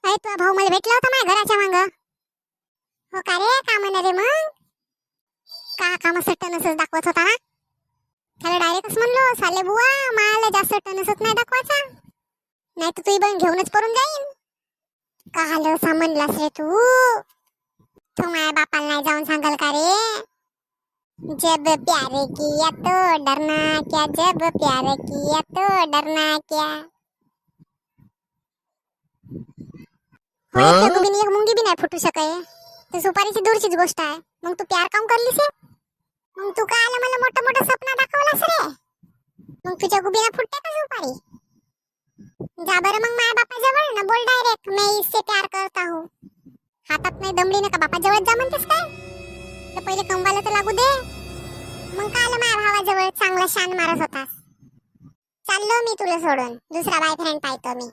अरे तुझा भाऊ मला भेटला होता माझ्या घराच्या मांग. हो का रे, का म्हणा रे मग? का कामाचं टणसच दाखवत होता ना? त्याला डायरेक्टच म्हणलो, साले बुवा मला जास्त टणसच नाही दाखवायचा, नाही तर तुझी बहीण घेऊनच पडून जाईन. का हाल समजलास रे तू? तू माझ्या बापाला नाही जाऊन सांगाल का रे? जब प्यार किया तो डरना क्या, जब प्यार किया तो डरना क्या. होय, एक गुबीन एक मुंगी बी नाही फुटू शकाय. ते सुपारीची दूरचीच गोष्ट आहे. मग तू प्यार काम करलीस? मग तू काय आलं मला मोठं मोठं स्वप्न दाखवलंस रे? मग तुझ्या गुबीना फुटते का सुपारी? जा बरं मग माझ्या बापाजवळ ना, बोल डायरेक्ट मैं इससे प्यार करता हूँ. हातात नाही दमली ना का बापाजवळ जा म्हणतेस काय? तर पहिले कमवायला तर लागू दे. मग काय आलं माझ्या भावाजवळ चांगला शान मारत होतास? चाललो मी तुला सोडून, दुसरा बॉयफ्रेंड पाहतो मी.